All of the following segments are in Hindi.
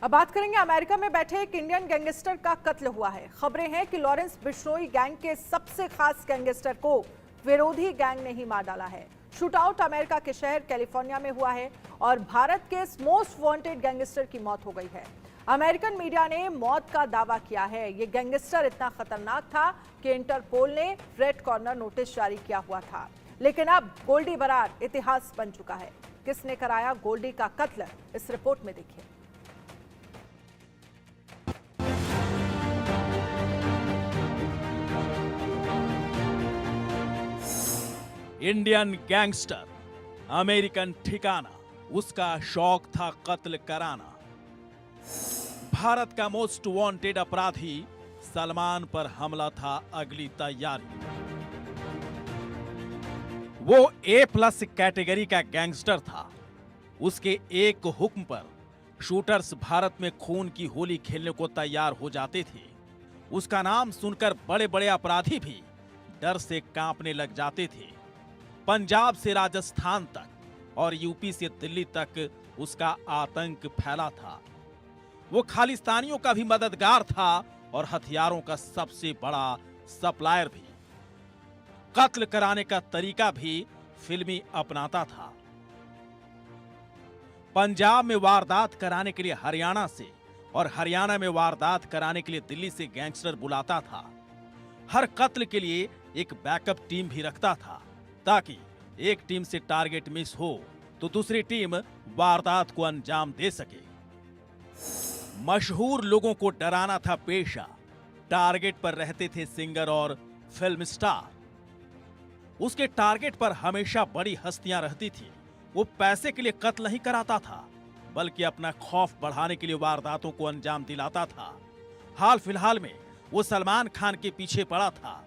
अब बात करेंगे अमेरिका में बैठे एक इंडियन गैंगस्टर का कत्ल हुआ है। खबरें हैं कि लॉरेंस बिश्नोई गैंग के सबसे खास गैंगस्टर को विरोधी गैंग ने ही मार डाला है। शूटआउट अमेरिका के शहर कैलिफोर्निया में हुआ है और भारत के मोस्ट वांटेड गैंगस्टर की मौत हो गई है। अमेरिकन मीडिया ने मौत का दावा किया है। ये गैंगस्टर इतना खतरनाक था कि इंटरपोल ने रेड कॉर्नर नोटिस जारी किया हुआ था। लेकिन अब गोल्डी बरार इतिहास बन चुका है। किसने कराया गोल्डी का कत्ल, इस रिपोर्ट में देखिए। इंडियन गैंगस्टर, अमेरिकन ठिकाना, उसका शौक था कत्ल कराना। भारत का मोस्ट वांटेड अपराधी सलमान पर हमला था अगली तैयारी। वो A+ कैटेगरी का गैंगस्टर था। उसके एक हुक्म पर शूटर्स भारत में खून की होली खेलने को तैयार हो जाते थे। उसका नाम सुनकर बड़े बड़े अपराधी भी डर से कांपने लग जाते थे। पंजाब से राजस्थान तक और यूपी से दिल्ली तक उसका आतंक फैला था। वो खालिस्तानियों का भी मददगार था और हथियारों का सबसे बड़ा सप्लायर भी। कत्ल कराने का तरीका भी फिल्मी अपनाता था। पंजाब में वारदात कराने के लिए हरियाणा से और हरियाणा में वारदात कराने के लिए दिल्ली से गैंगस्टर बुलाता था। हर कत्ल के लिए एक बैकअप टीम भी रखता था ताकि एक टीम से टारगेट मिस हो तो दूसरी टीम वारदात को अंजाम दे सके। मशहूर लोगों को डराना था पेशा। टारगेट पर रहते थे सिंगर और फिल्म स्टार। उसके टारगेट पर हमेशा बड़ी हस्तियां रहती थी। वो पैसे के लिए कत्ल नहीं कराता था, बल्कि अपना खौफ बढ़ाने के लिए वारदातों को अंजाम दिलाता था। हाल फिलहाल में वो सलमान खान के पीछे पड़ा था।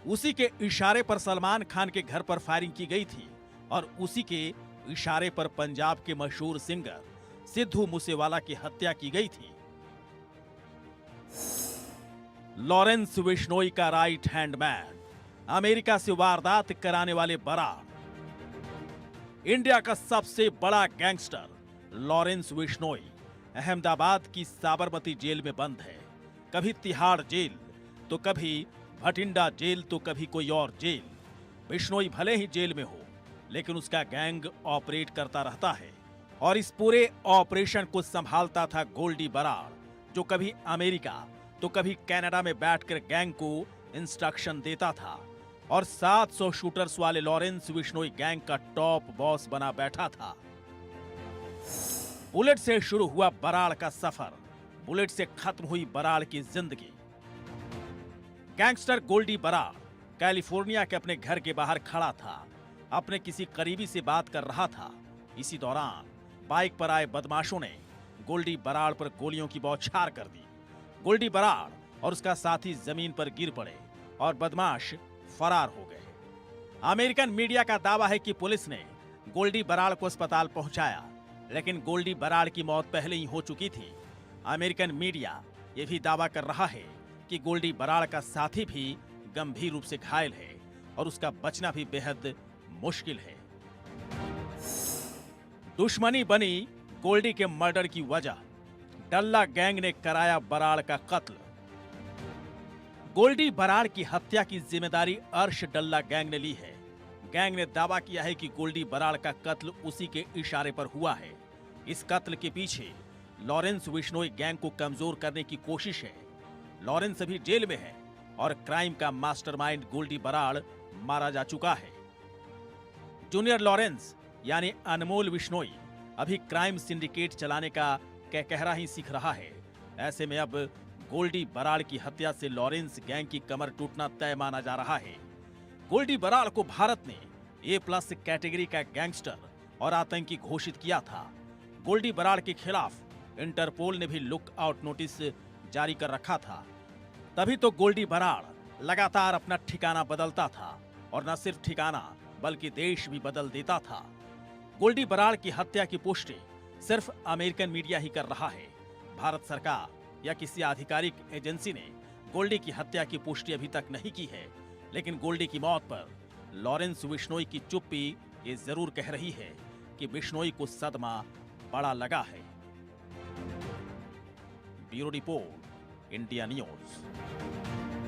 उसी के इशारे पर सलमान खान के घर पर फायरिंग की गई थी और उसी के इशारे पर पंजाब के मशहूर सिंगर सिद्धू मूसेवाला की हत्या की गई थी। लॉरेंस बिश्नोई का राइट हैंड मैन, अमेरिका से वारदात कराने वाले बरार, इंडिया का सबसे बड़ा गैंगस्टर लॉरेंस बिश्नोई अहमदाबाद की साबरमती जेल में बंद है। कभी तिहाड़ जेल तो कभी भटिंडा जेल तो कभी कोई और जेल। बिश्नोई भले ही जेल में हो, लेकिन उसका गैंग ऑपरेट करता रहता है और इस पूरे ऑपरेशन को संभालता था गोल्डी बरार, जो कभी अमेरिका तो कभी कनाडा में बैठकर गैंग को इंस्ट्रक्शन देता था और 700 शूटर्स वाले लॉरेंस बिश्नोई गैंग का टॉप बॉस बना बैठा था। बुलेट से शुरू हुआ बराड़ का सफर, बुलेट से खत्म हुई बराड़ की जिंदगी। गैंगस्टर गोल्डी बरार कैलिफोर्निया के अपने घर के बाहर खड़ा था। अपने किसी करीबी से बात कर रहा था। इसी दौरान बाइक पर आए बदमाशों ने गोल्डी बरार पर गोलियों की बौछार कर दी। गोल्डी बरार और उसका साथी जमीन पर गिर पड़े और बदमाश फरार हो गए। अमेरिकन मीडिया का दावा है कि पुलिस ने गोल्डी बरार को अस्पताल पहुंचाया, लेकिन गोल्डी बरार की मौत पहले ही हो चुकी थी। अमेरिकन मीडिया यह भी दावा कर रहा है कि गोल्डी बरार का साथी भी गंभीर रूप से घायल है और उसका बचना भी बेहद मुश्किल है। दुश्मनी बनी गोल्डी के मर्डर की वजह, डल्ला गैंग ने कराया बरार का कत्ल। गोल्डी बरार की हत्या की जिम्मेदारी अर्श डल्ला गैंग ने ली है। गैंग ने दावा किया है कि गोल्डी बरार का कत्ल उसी के इशारे पर हुआ है। इस कत्ल के पीछे लॉरेंस बिश्नोई गैंग को कमजोर करने की कोशिश है। लॉरेंस अभी जेल में है और क्राइम का मास्टरमाइंड गोल्डी बरार मारा जा चुका है। जूनियर लॉरेंस यानी अनमोल बिश्नोई अभी क्राइम सिंडिकेट चलाने का कहकहरा ही सीख रहा है। ऐसे में अब गोल्डी बरार की हत्या से लॉरेंस गैंग की कमर टूटना तय माना जा रहा है। गोल्डी बरार को भारत ने A+ कैटेगरी का गैंगस्टर और आतंकी घोषित किया था। गोल्डी बरार के खिलाफ इंटरपोल ने भी लुक आउट नोटिस जारी कर रखा था। तभी तो गोल्डी बरार लगातार अपना ठिकाना बदलता था और न सिर्फ ठिकाना बल्कि देश भी बदल देता था। गोल्डी बरार की हत्या की पुष्टि सिर्फ अमेरिकन मीडिया ही कर रहा है। भारत सरकार या किसी आधिकारिक एजेंसी ने गोल्डी की हत्या की पुष्टि अभी तक नहीं की है, लेकिन गोल्डी की मौत पर लॉरेंस बिश्नोई की चुप्पी ये जरूर कह रही है कि बिश्नोई को सदमा बड़ा लगा है। Bureau report, India news.